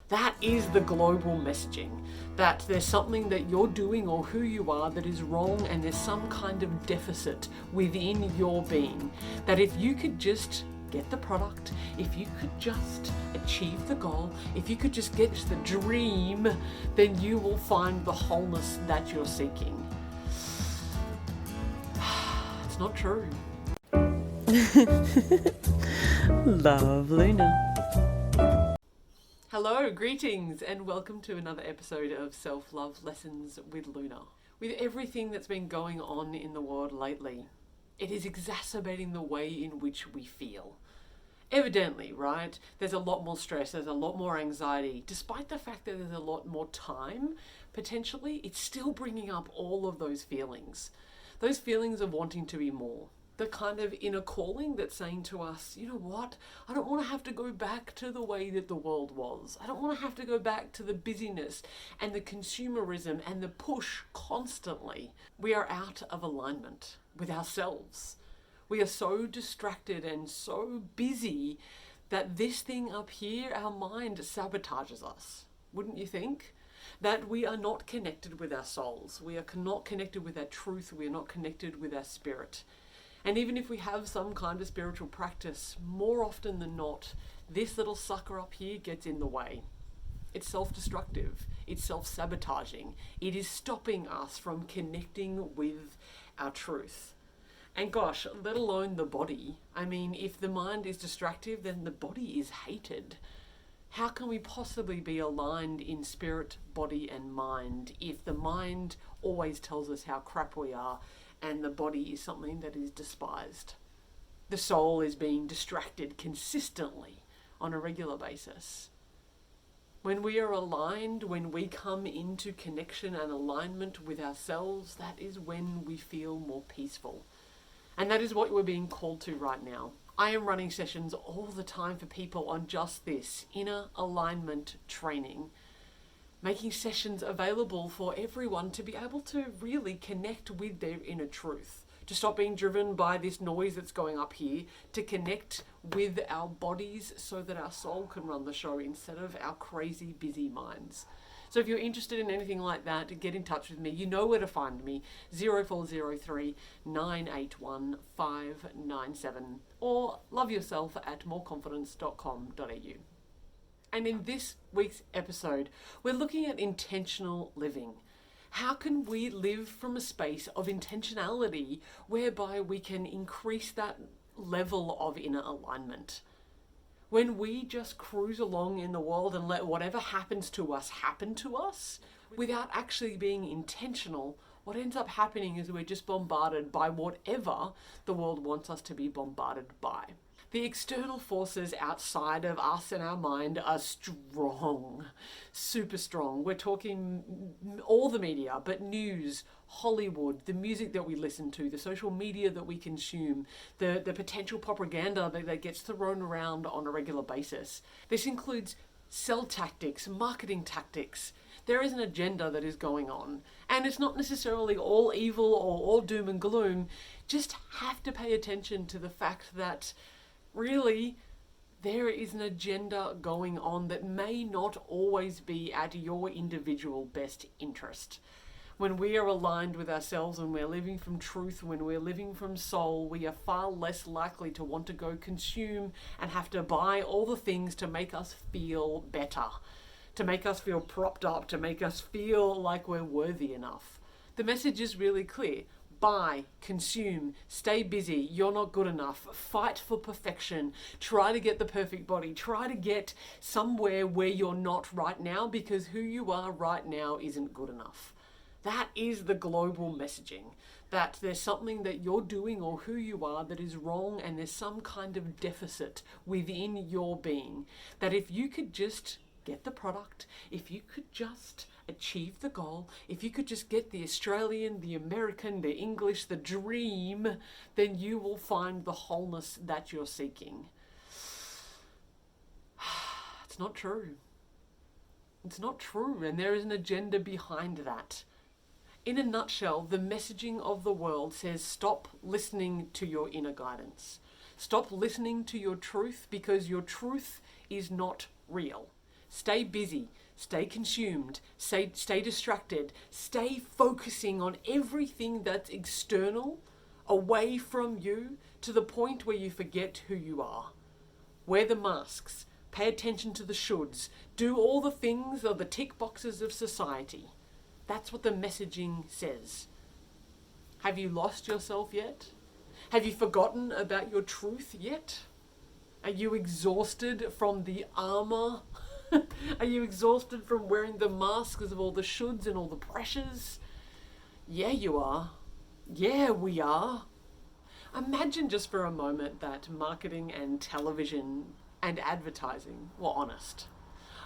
That is the global messaging, that there's something that you're doing or who you are that is wrong, and there's some kind of deficit within your being. That if you could just get the product, if you could just achieve the goal, if you could just get the dream, then you will find the wholeness that you're seeking. It's not true. Love, Luna. Hello, greetings, and welcome to another episode of Self-Love Lessons with Luna. With everything that's been going on in the world lately, it is exacerbating the way in which we feel. Evidently, right? There's a lot more stress, there's a lot more anxiety. Despite the fact that there's a lot more time, potentially, it's still bringing up all of those feelings. Those feelings of wanting to be more. The kind of inner calling that's saying to us, you know what? I don't want to have to go back to the way that the world was. I don't want to have to go back to the busyness and the consumerism and the push constantly. We are out of alignment with ourselves. We are so distracted and so busy that this thing up here, our mind, sabotages us. Wouldn't you think? That we are not connected with our souls. We are not connected with our truth. We are not connected with our spirit. And even if we have some kind of spiritual practice, more often than not, this little sucker up here gets in the way. It's self-destructive. It's self-sabotaging. It is stopping us from connecting with our truth. And gosh, let alone the body. I mean, if the mind is distractive, then the body is hated. How can we possibly be aligned in spirit, body, and mind if the mind always tells us how crap we are and the body is something that is despised? The soul is being distracted consistently on a regular basis. When we are aligned, when we come into connection and alignment with ourselves, that is when we feel more peaceful. And that is what we're being called to right now. I am running sessions all the time for people on just this, inner alignment training. Making sessions available for everyone to be able to really connect with their inner truth. To stop being driven by this noise that's going up here. To connect with our bodies so that our soul can run the show instead of our crazy busy minds. So if you're interested in anything like that, get in touch with me. You know where to find me, 0403 981 597 or loveyourself@moreconfidence.com.au. And in this week's episode, we're looking at intentional living. How can we live from a space of intentionality whereby we can increase that level of inner alignment? When we just cruise along in the world and let whatever happens to us happen to us, without actually being intentional, what ends up happening is we're just bombarded by whatever the world wants us to be bombarded by. The external forces outside of us and our mind are strong, super strong. We're talking all the media, but news, Hollywood, the music that we listen to, the social media that we consume, the potential propaganda that gets thrown around on a regular basis. This includes sell tactics, marketing tactics. There is an agenda that is going on, and it's not necessarily all evil or all doom and gloom. Just have to pay attention to the fact that really, there is an agenda going on that may not always be at your individual best interest. When we are aligned with ourselves, when we're living from truth, when we're living from soul, we are far less likely to want to go consume and have to buy all the things to make us feel better, to make us feel propped up, to make us feel like we're worthy enough. The message is really clear. Buy, consume, stay busy, you're not good enough, fight for perfection, try to get the perfect body, try to get somewhere where you're not right now because who you are right now isn't good enough. That is the global messaging, that there's something that you're doing or who you are that is wrong and there's some kind of deficit within your being. That if you could just get the product, if you could just achieve the goal, if you could just get the Australian, the American, the English, the dream, then you will find the wholeness that you're seeking. It's not true. It's not true, and there is an agenda behind that. In a nutshell, the messaging of the world says stop listening to your inner guidance. Stop listening to your truth because your truth is not real. Stay busy, stay consumed, stay distracted, stay focusing on everything that's external, away from you, to the point where you forget who you are. Wear the masks, pay attention to the shoulds, do all the things or the tick boxes of society. That's what the messaging says. Have you lost yourself yet? Have you forgotten about your truth yet? Are you exhausted from the armor? Are you exhausted from wearing the masks of all the shoulds and all the pressures? Yeah, you are. Yeah, we are. Imagine just for a moment that marketing and television and advertising were honest.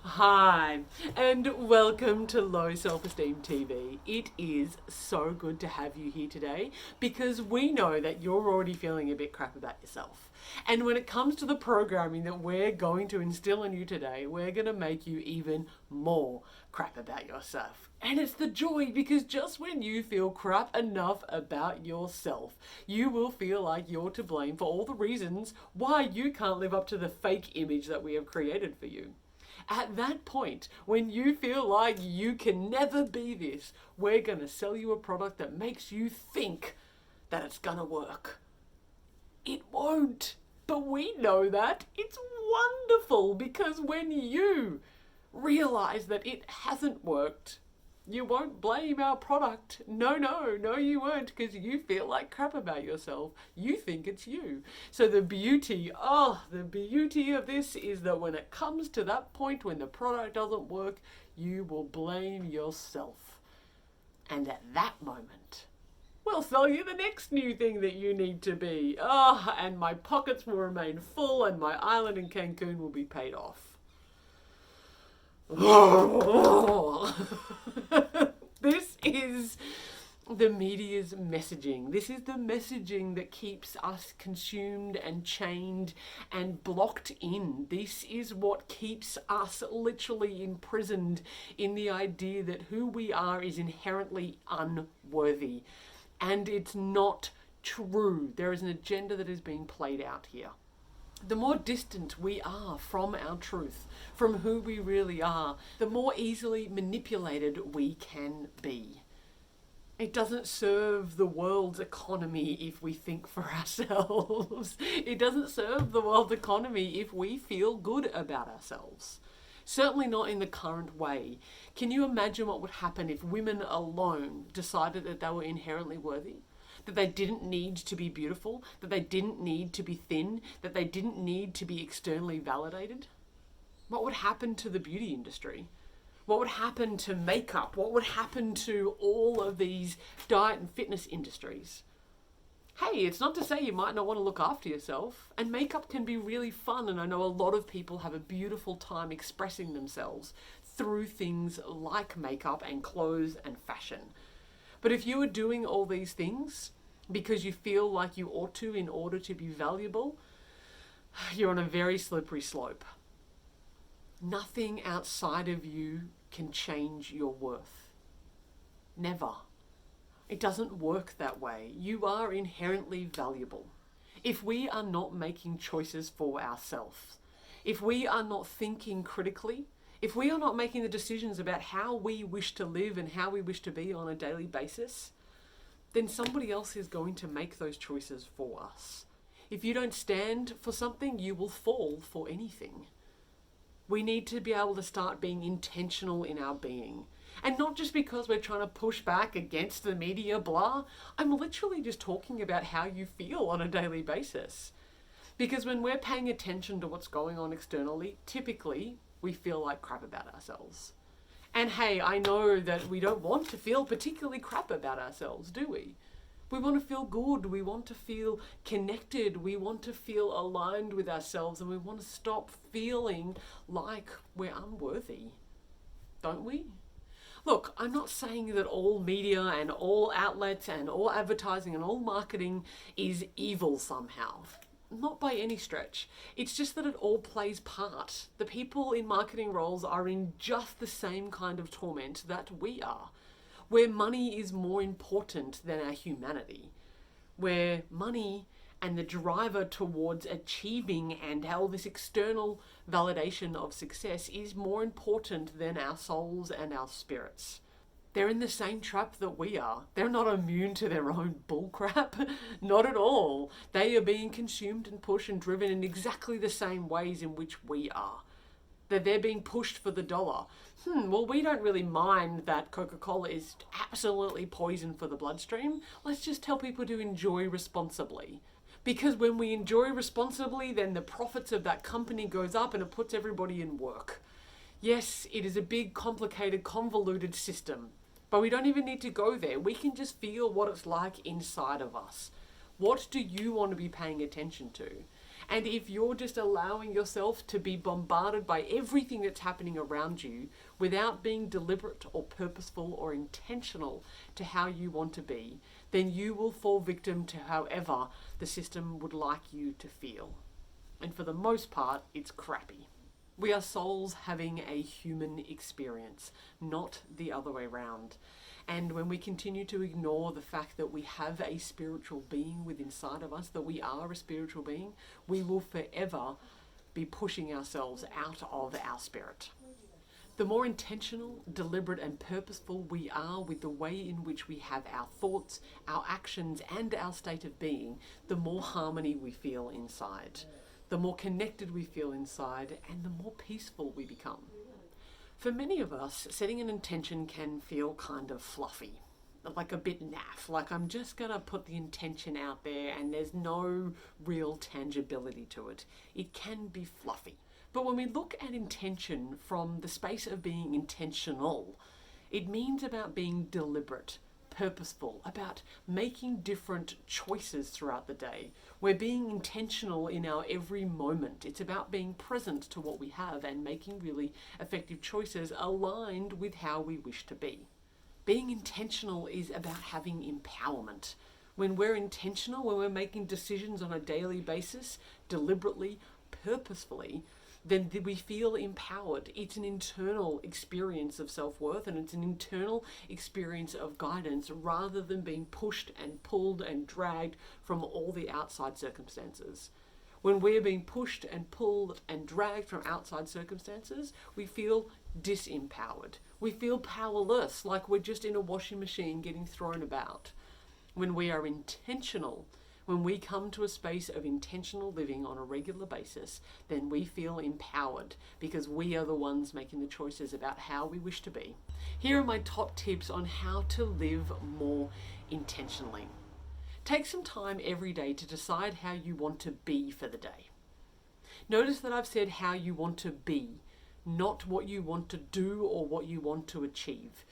Hi, and welcome to Low Self-Esteem TV. It is so good to have you here today because we know that you're already feeling a bit crap about yourself. And when it comes to the programming that we're going to instill in you today, we're going to make you even more crap about yourself. And it's the joy, because just when you feel crap enough about yourself, you will feel like you're to blame for all the reasons why you can't live up to the fake image that we have created for you. At that point, when you feel like you can never be this, we're going to sell you a product that makes you think that it's going to work. It won't. But we know that. It's wonderful, because when you realize that it hasn't worked, you won't blame our product. No, you won't, because you feel like crap about yourself. You think it's you. So the beauty of this is that when it comes to that point when the product doesn't work, you will blame yourself. And at that moment, we'll sell you the next new thing that you need to be. And my pockets will remain full and my island in Cancun will be paid off. This is the media's messaging. This is the messaging that keeps us consumed and chained and blocked in. This is what keeps us literally imprisoned in the idea that who we are is inherently unworthy. And it's not true. There is an agenda that is being played out here. The more distant we are from our truth, from who we really are, the more easily manipulated we can be. It doesn't serve the world's economy if we think for ourselves. It doesn't serve the world's economy if we feel good about ourselves. Certainly not in the current way. Can you imagine what would happen if women alone decided that they were inherently worthy? That they didn't need to be beautiful, that they didn't need to be thin, that they didn't need to be externally validated? What would happen to the beauty industry? What would happen to makeup? What would happen to all of these diet and fitness industries? Hey, it's not to say you might not want to look after yourself, and makeup can be really fun, and I know a lot of people have a beautiful time expressing themselves through things like makeup and clothes and fashion. But if you are doing all these things because you feel like you ought to in order to be valuable, you're on a very slippery slope. Nothing outside of you can change your worth. Never. It doesn't work that way. You are inherently valuable. If we are not making choices for ourselves, if we are not thinking critically, if we are not making the decisions about how we wish to live and how we wish to be on a daily basis, then somebody else is going to make those choices for us. If you don't stand for something, you will fall for anything. We need to be able to start being intentional in our being. And not just because we're trying to push back against the media blah. I'm literally just talking about how you feel on a daily basis. Because when we're paying attention to what's going on externally, typically we feel like crap about ourselves. And hey, I know that we don't want to feel particularly crap about ourselves, do we? We want to feel good, we want to feel connected, we want to feel aligned with ourselves, and we want to stop feeling like we're unworthy, don't we? Look, I'm not saying that all media and all outlets and all advertising and all marketing is evil somehow. Not by any stretch. It's just that it all plays part. The people in marketing roles are in just the same kind of torment that we are, where money is more important than our humanity, where money and the driver towards achieving and how this external validation of success is more important than our souls and our spirits. They're in the same trap that we are. They're not immune to their own bullcrap. Not at all. They are being consumed and pushed and driven in exactly the same ways in which we are. That they're being pushed for the dollar. Well, we don't really mind that Coca-Cola is absolutely poison for the bloodstream. Let's just tell people to enjoy responsibly. Because when we enjoy responsibly, then the profits of that company goes up and it puts everybody in work. Yes, it is a big, complicated, convoluted system. But we don't even need to go there. We can just feel what it's like inside of us. What do you want to be paying attention to? And if you're just allowing yourself to be bombarded by everything that's happening around you without being deliberate or purposeful or intentional to how you want to be, then you will fall victim to however the system would like you to feel. And for the most part, it's crappy. We are souls having a human experience, not the other way around. And when we continue to ignore the fact that we have a spiritual being within inside of us, that we are a spiritual being, we will forever be pushing ourselves out of our spirit. The more intentional, deliberate and purposeful we are with the way in which we have our thoughts, our actions and our state of being, the more harmony we feel inside. The more connected we feel inside and the more peaceful we become. For many of us, setting an intention can feel kind of fluffy, like a bit naff, like I'm just gonna put the intention out there and there's no real tangibility to it. It can be fluffy. But when we look at intention from the space of being intentional, it means about being deliberate, purposeful, about making different choices throughout the day. We're being intentional in our every moment. It's about being present to what we have and making really effective choices aligned with how we wish to be. Being intentional is about having empowerment. When we're intentional, when we're making decisions on a daily basis, deliberately, purposefully, then we feel empowered. It's an internal experience of self-worth and it's an internal experience of guidance rather than being pushed and pulled and dragged from all the outside circumstances. When we're being pushed and pulled and dragged from outside circumstances, we feel disempowered. We feel powerless, like we're just in a washing machine getting thrown about. When we are intentional, when we come to a space of intentional living on a regular basis, then we feel empowered because we are the ones making the choices about how we wish to be. Here are my top tips on how to live more intentionally. Take some time every day to decide how you want to be for the day. Notice that I've said how you want to be, not what you want to do or what you want to achieve.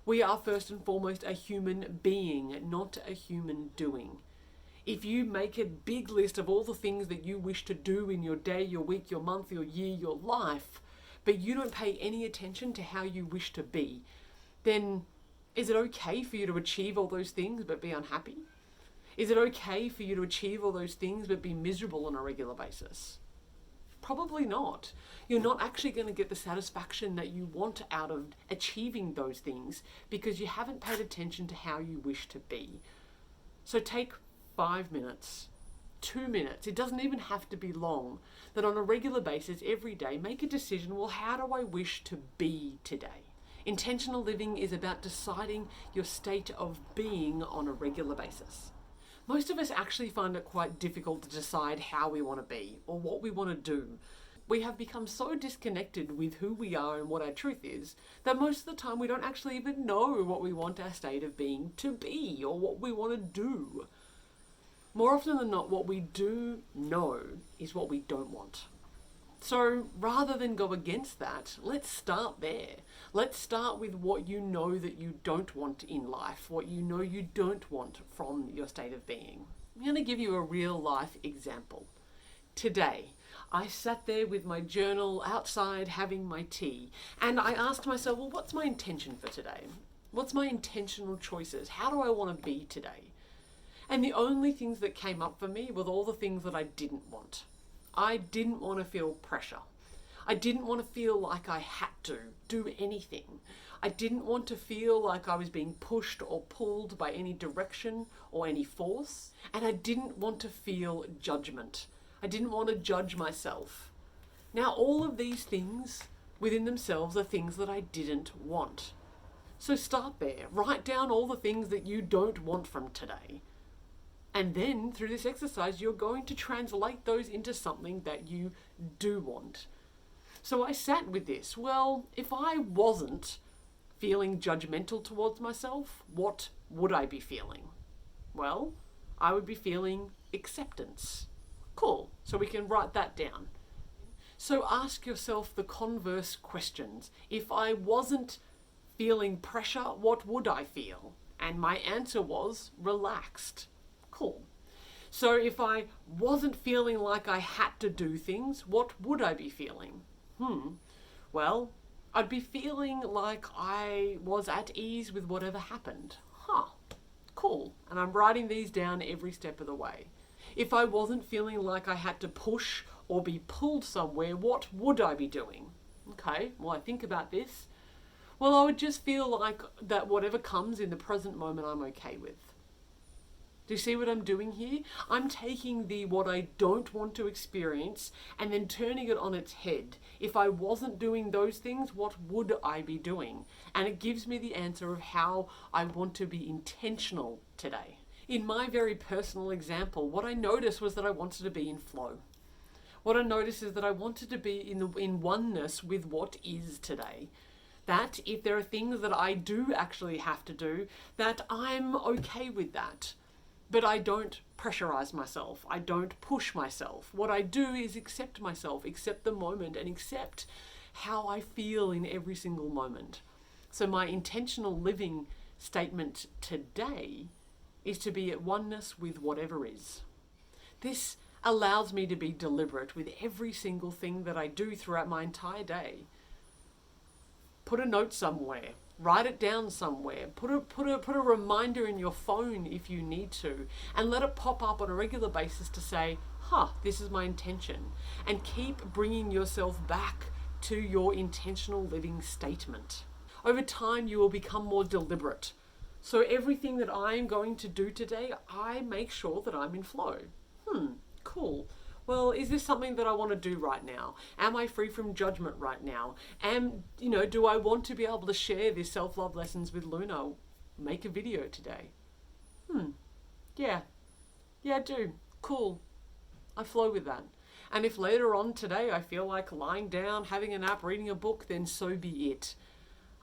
We are first and foremost a human being, not a human doing. If you make a big list of all the things that you wish to do in your day, your week, your month, your year, your life, but you don't pay any attention to how you wish to be, then is it okay for you to achieve all those things but be unhappy? Is it okay for you to achieve all those things but be miserable on a regular basis? Probably not. You're not actually going to get the satisfaction that you want out of achieving those things because you haven't paid attention to how you wish to be. So take 5 minutes, 2 minutes, it doesn't even have to be long, that on a regular basis every day make a decision, well, how do I wish to be today? Intentional living is about deciding your state of being on a regular basis. Most of us actually find it quite difficult to decide how we want to be or what we want to do. We have become so disconnected with who we are and what our truth is that most of the time we don't actually even know what we want our state of being to be or what we want to do. More often than not, what we do know is what we don't want. So rather than go against that, let's start there. Let's start with what you know that you don't want in life, what you know you don't want from your state of being. I'm going to give you a real life example. Today, I sat there with my journal outside having my tea, and I asked myself, well, what's my intention for today? What's my intentional choices? How do I want to be today? And the only things that came up for me were all the things that I didn't want. I didn't want to feel pressure. I didn't want to feel like I had to do anything. I didn't want to feel like I was being pushed or pulled by any direction or any force. And I didn't want to feel judgment. I didn't want to judge myself. Now, all of these things within themselves are things that I didn't want. So start there. Write down all the things that you don't want from today. And then through this exercise, you're going to translate those into something that you do want. So I sat with this. Well, if I wasn't feeling judgmental towards myself, what would I be feeling? Well, I would be feeling acceptance. Cool. So we can write that down. So ask yourself the converse questions. If I wasn't feeling pressure, what would I feel? And my answer was relaxed. Cool. So if I wasn't feeling like I had to do things, what would I be feeling? Well, I'd be feeling like I was at ease with whatever happened. Cool. And I'm writing these down every step of the way. If I wasn't feeling like I had to push or be pulled somewhere, what would I be doing? Okay, well, I think about this. Well, I would just feel like that whatever comes in the present moment, I'm okay with. Do you see what I'm doing here? I'm taking what I don't want to experience and then turning it on its head. If I wasn't doing those things, what would I be doing? And it gives me the answer of how I want to be intentional today. In my very personal example, what I noticed was that I wanted to be in flow. What I noticed is that I wanted to be in oneness with what is today. That if there are things that I do actually have to do, that I'm okay with that. But I don't pressurize myself. I don't push myself. What I do is accept myself, accept the moment, and accept how I feel in every single moment. So my intentional living statement today is to be at oneness with whatever is. This allows me to be deliberate with every single thing that I do throughout my entire day. Put a note somewhere. Write it down somewhere. Put a reminder in your phone if you need to, and let it pop up on a regular basis to say, this is my intention. And keep bringing yourself back to your intentional living statement. Over time, you will become more deliberate. So everything that I am going to do today, I make sure that I'm in flow. Cool. Well, is this something that I want to do right now? Am I free from judgment right now? Do I want to be able to share this self-love lessons with Luna? Make a video today. Yeah, I do. Cool. I flow with that. And if later on today I feel like lying down, having a nap, reading a book, then so be it.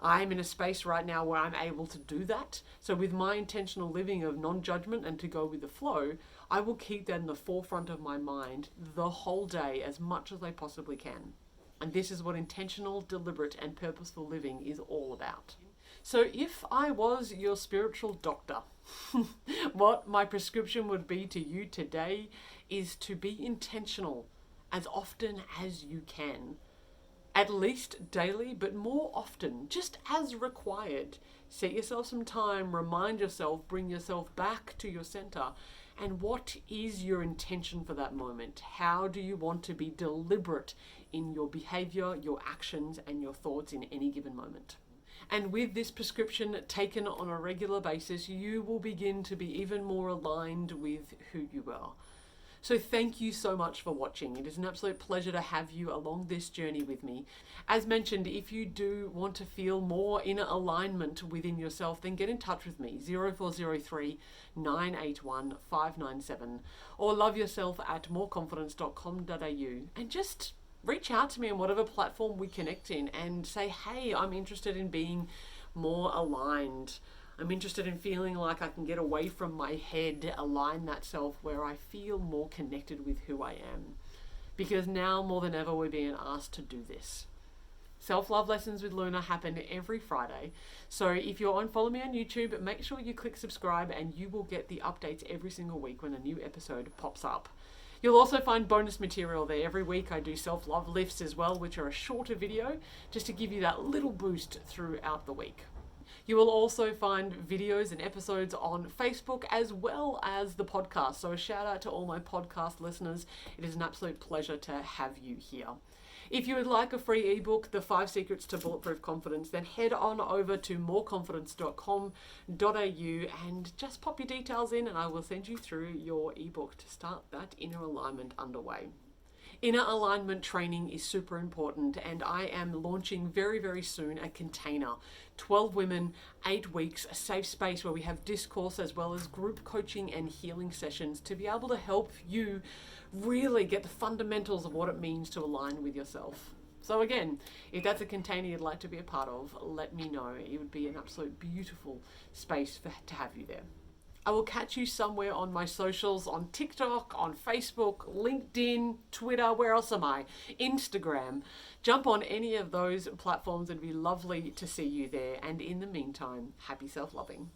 I'm in a space right now where I'm able to do that. So with my intentional living of non-judgment and to go with the flow, I will keep that in the forefront of my mind the whole day as much as I possibly can. And this is what intentional, deliberate, and purposeful living is all about. So if I was your spiritual doctor, what my prescription would be to you today is to be intentional as often as you can. At least daily, but more often, just as required. Set yourself some time, remind yourself, bring yourself back to your center. And what is your intention for that moment? How do you want to be deliberate in your behavior, your actions, and your thoughts in any given moment? And with this prescription taken on a regular basis, you will begin to be even more aligned with who you are. So thank you so much for watching. It is an absolute pleasure to have you along this journey with me. As mentioned, if you do want to feel more in alignment within yourself, then get in touch with me, 0403 981 597, or loveyourself@moreconfidence.com.au, and just reach out to me on whatever platform we connect in and say, hey, I'm interested in being more aligned. I'm interested in feeling like I can get away from my head, align that self where I feel more connected with who I am. Because now more than ever, we're being asked to do this. Self-love lessons with Luna happen every Friday. So if you're on follow me on YouTube, make sure you click subscribe and you will get the updates every single week when a new episode pops up. You'll also find bonus material there. Every week I do self-love lifts as well, which are a shorter video just to give you that little boost throughout the week. You will also find videos and episodes on Facebook as well as the podcast. So a shout out to all my podcast listeners. It is an absolute pleasure to have you here. If you would like a free ebook, The 5 Secrets to Bulletproof Confidence, then head on over to moreconfidence.com.au and just pop your details in and I will send you through your ebook to start that inner alignment underway. Inner alignment training is super important, and I am launching very, very soon a container. 12 women, 8 weeks, a safe space where we have discourse as well as group coaching and healing sessions to be able to help you really get the fundamentals of what it means to align with yourself. So again, if that's a container you'd like to be a part of, let me know. It would be an absolute beautiful space to have you there. I will catch you somewhere on my socials, on TikTok, on Facebook, LinkedIn, Twitter, where else am I? Instagram. Jump on any of those platforms. It'd be lovely to see you there. And in the meantime, happy self-loving.